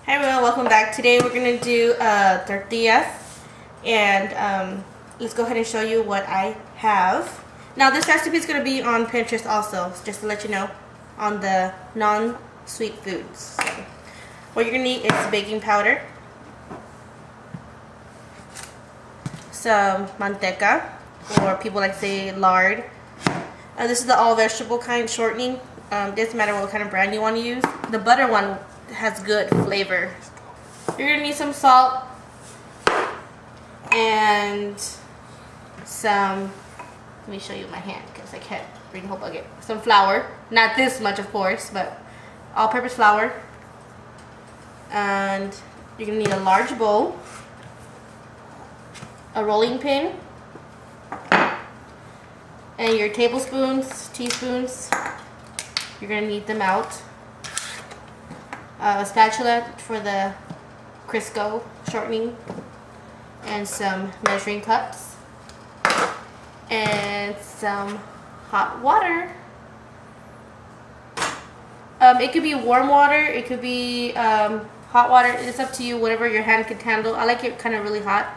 Hi everyone, welcome back. Today we're going to do tortillas, and let's go ahead and show you what I have. Now this recipe is going to be on Pinterest also, just to let you know, on the non-sweet foods. So, what you're going to need is baking powder, some manteca, or people like to say lard. This is the all vegetable kind, shortening. Doesn't matter what kind of brand you want to use. The butter one has good flavor. You're gonna need some salt and some, let me show you my hand because I can't bring the whole bucket. Some flour, not this much of course, but all-purpose flour. And you're gonna need a large bowl, a rolling pin, and your tablespoons, teaspoons, you're gonna need them out. A spatula for the Crisco shortening, and some measuring cups, and some hot water. It could be warm water, it could be hot water. It's up to you, whatever your hand can handle. I like it kind of really hot.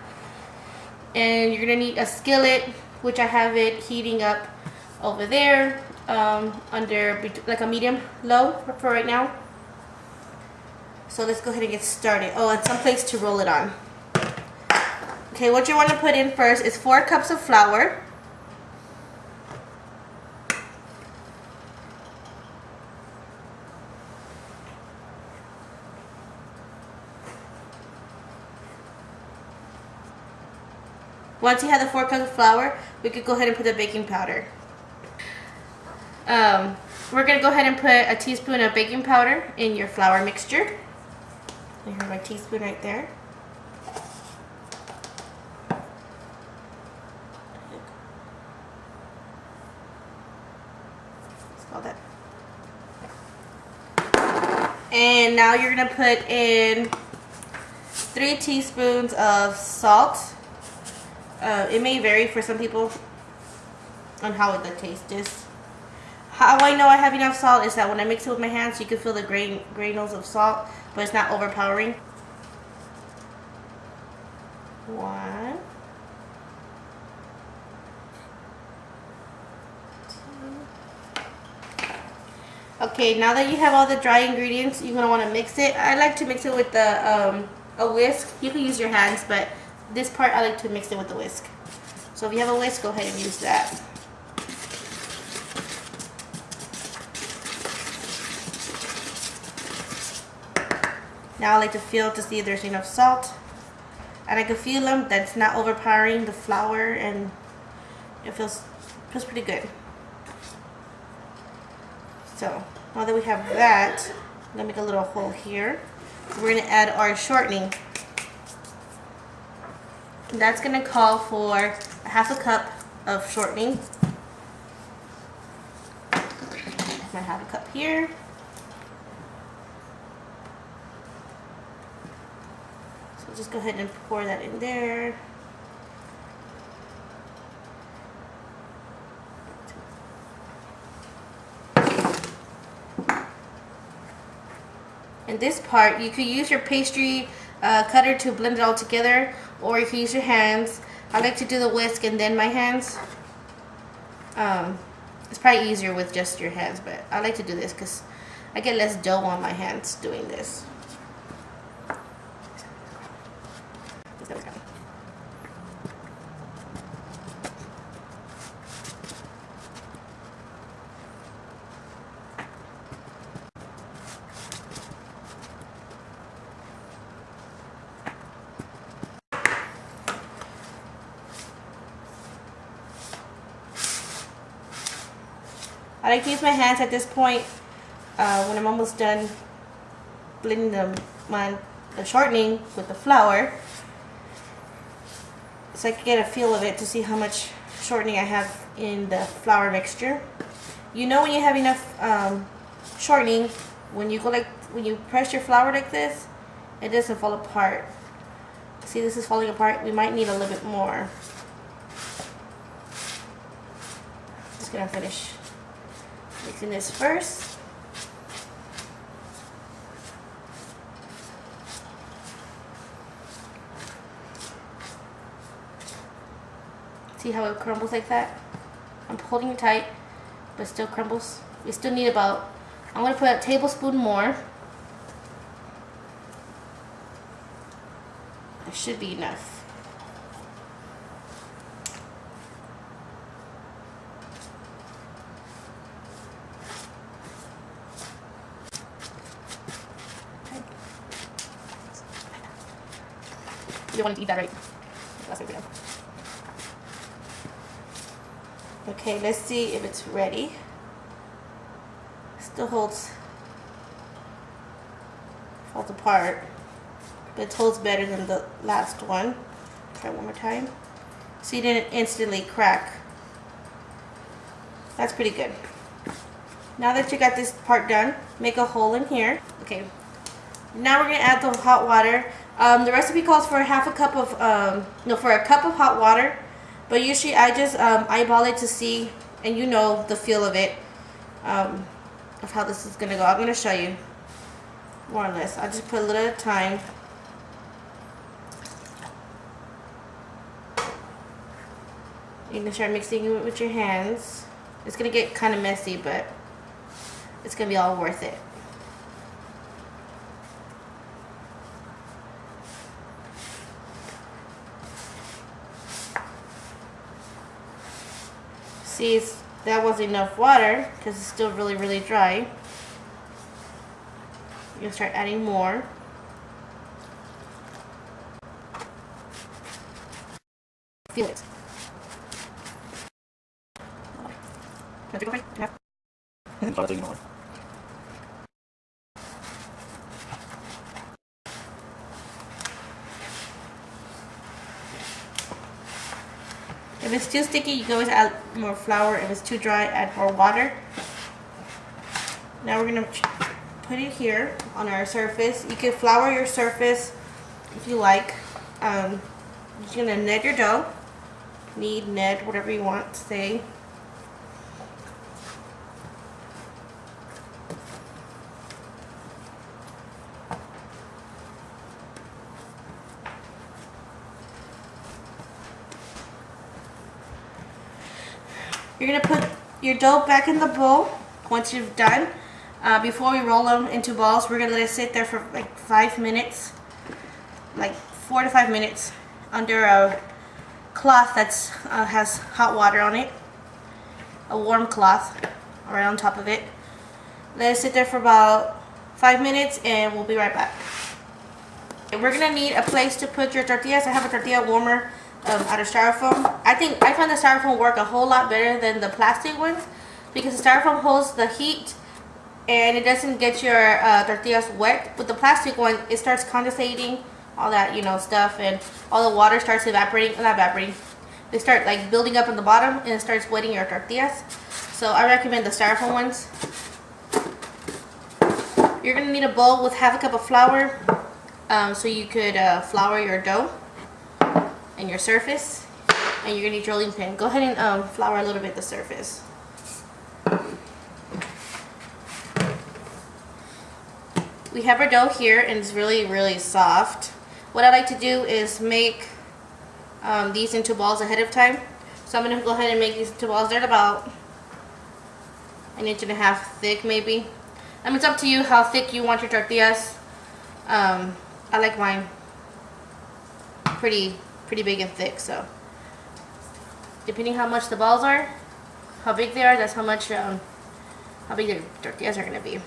And you're gonna need a skillet, which I have it heating up over there, under like a medium low for right now. So let's go ahead and get started. Oh, and some place to roll it on. Okay, what you want to put in first is 4 cups of flour. Once you have the 4 cups of flour, we could go ahead and put the baking powder. We're going to go ahead and put a teaspoon of baking powder in your flour mixture. I have my teaspoon right there. All that. And now you're going to put in 3 teaspoons of salt. It may vary for some people on how the taste is. How I know I have enough salt is that when I mix it with my hands, you can feel the granules of salt, but it's not overpowering. 1, 2. Okay, now that you have all the dry ingredients, you're gonna want to mix it. I like to mix it with the a whisk. You can use your hands, but this part I like to mix it with the whisk. So if you have a whisk, go ahead and use that. Now I like to feel to see if there's enough salt, and I can feel them that's not overpowering the flour, and it feels pretty good. So now that we have that, I'm gonna make a little hole here. We're gonna add our shortening. And that's gonna call for a 1/2 cup of shortening. I'm gonna have a cup here. Just go ahead and pour that in there. And this part, you could use your pastry cutter to blend it all together, or you can use your hands. I like to do the whisk and then my hands. It's probably easier with just your hands, but I like to do this because I get less dough on my hands doing this. I like to use my hands at this point when I'm almost done blending the shortening with the flour, so I can get a feel of it to see how much shortening I have in the flour mixture. You know when you have enough shortening when you press your flour like this, it doesn't fall apart. See, this is falling apart. We might need a little bit more. Just gonna finish mixing this first. See how it crumbles like that? I'm holding it tight, but it still crumbles. We still need about, I'm going to put a tablespoon more. It should be enough. You don't want to eat that, right? That's what we do. Okay, let's see if it's ready. Still holds, falls apart, but it holds better than the last one. Try one more time. See, it didn't instantly crack. That's pretty good. Now that you got this part done, make a hole in here. Okay, now we're gonna add the hot water. The recipe calls for half a cup of, for a cup of hot water, but usually I just eyeball it to see, and you know the feel of it, of how this is gonna go. I'm gonna show you more or less. I'll just put a little at a time. You can start mixing it with your hands. It's gonna get kind of messy, but it's gonna be all worth it. See, that wasn't enough water because it's still really, really dry. You're gonna start adding more. Feel it. If it's too sticky, you can always add more flour. If it's too dry, add more water. Now we're going to put it here on our surface. You can flour your surface if you like. You're just going to knead your dough. Knead, knead, whatever you want to say. You're going to put your dough back in the bowl once you've done. Before we roll them into balls, we're going to let it sit there for like 5 minutes, like 4 to 5 minutes, under a cloth that has hot water on it, a warm cloth right on top of it. Let it sit there for about 5 minutes and we'll be right back. We're going to need a place to put your tortillas. I have a tortilla warmer out of styrofoam. I find the styrofoam work a whole lot better than the plastic ones because the styrofoam holds the heat and it doesn't get your tortillas wet. With the plastic one, it starts condensating, all that stuff, and all the water starts evaporating. Not evaporating. They start like building up in the bottom and it starts wetting your tortillas. So I recommend the styrofoam ones. You're gonna need a bowl with half a cup of flour, so you could flour your dough and your surface, and you're gonna need your rolling pin. Go ahead and flour a little bit the surface. We have our dough here and it's really, really soft. What I like to do is make these into balls ahead of time. So I'm gonna go ahead and make these into balls. They're about 1.5 inches thick maybe. I mean, it's up to you how thick you want your tortillas. I like mine pretty big and thick, so depending how much the balls are, how big they are, that's how much how big the tortillas are going to be.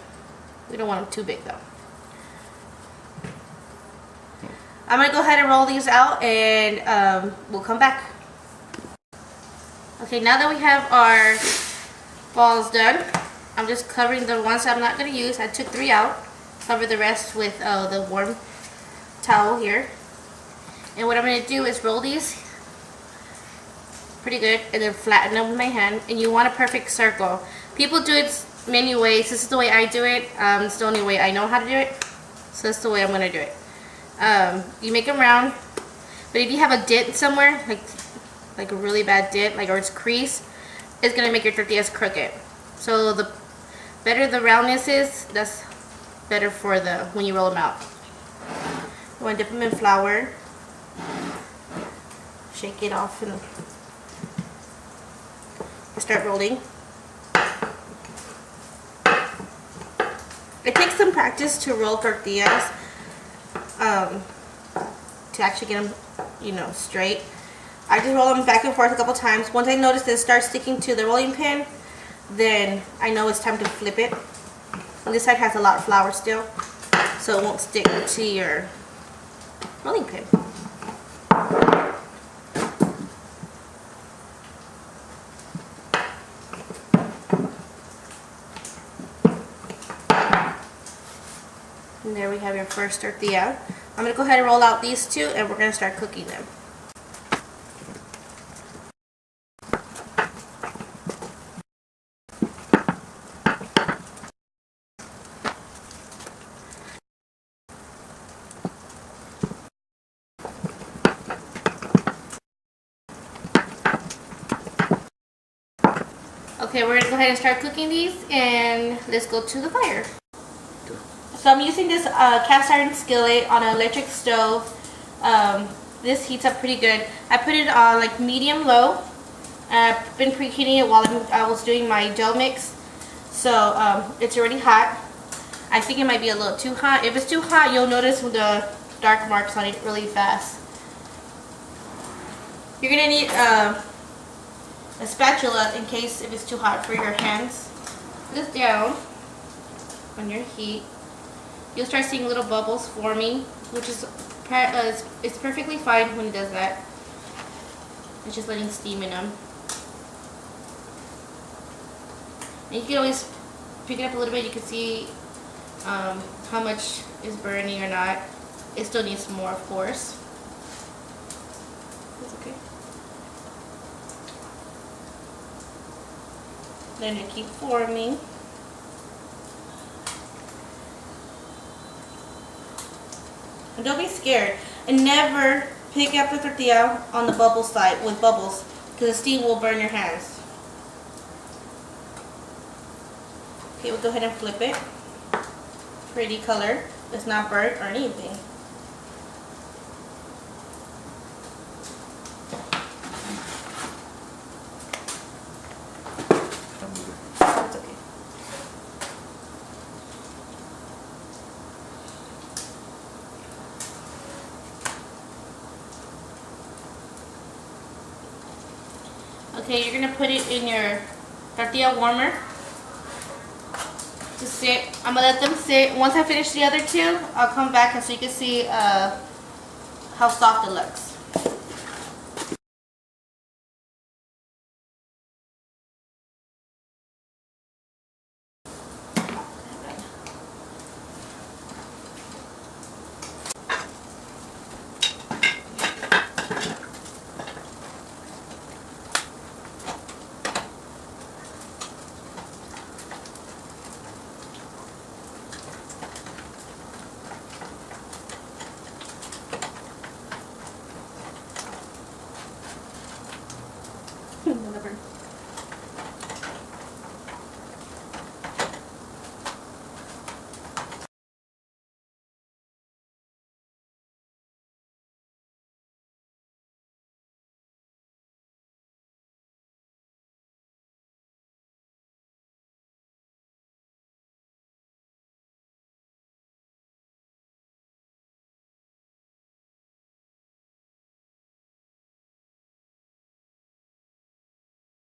We don't want them too big though. I'm going to go ahead and roll these out and we'll come back. Okay, now that we have our balls done, I'm just covering the ones that I'm not going to use. I took 3 out, cover the rest with the warm towel here. And what I'm going to do is roll these pretty good and then flatten them with my hand. And you want a perfect circle. People do it many ways. This is the way I do it. It's the only way I know how to do it. So that's the way I'm going to do it. You make them round. But if you have a dent somewhere, like a really bad dent, or it's crease, it's going to make your tortillas crooked. So the better the roundness is, that's better for when you roll them out. You want to dip them in flour. Shake it off start rolling. It takes some practice to roll tortillas, to actually get them, you know, straight. I just roll them back and forth a couple times. Once I notice that it starts sticking to the rolling pin, then I know it's time to flip it. And this side has a lot of flour still, so it won't stick to your rolling pin. And there we have your first tortilla. I'm going to go ahead and roll out these two, and we're going to start cooking them. Okay, we're going to go ahead and start cooking these, and let's go to the fire. So I'm using this cast iron skillet on an electric stove. This heats up pretty good. I put it on like medium-low. I've been preheating it while I was doing my dough mix. So it's already hot. I think it might be a little too hot. If it's too hot, you'll notice the dark marks on it really fast. You're going to need a spatula in case if it's too hot for your hands. Put this down on your heat. You'll start seeing little bubbles forming, which is it's perfectly fine when it does that. It's just letting steam in them. And you can always pick it up a little bit. You can see how much is burning or not. It still needs more, of course. It's okay. Then you keep forming. And don't be scared. And never pick up the tortilla on the bubble side with bubbles, because the steam will burn your hands. Okay, we'll go ahead and flip it. Pretty color. It's not burnt or anything. It's okay. Okay, you're gonna put it in your tortilla warmer to sit. I'm gonna let them sit. Once I finish the other two, I'll come back and so you can see how soft it looks.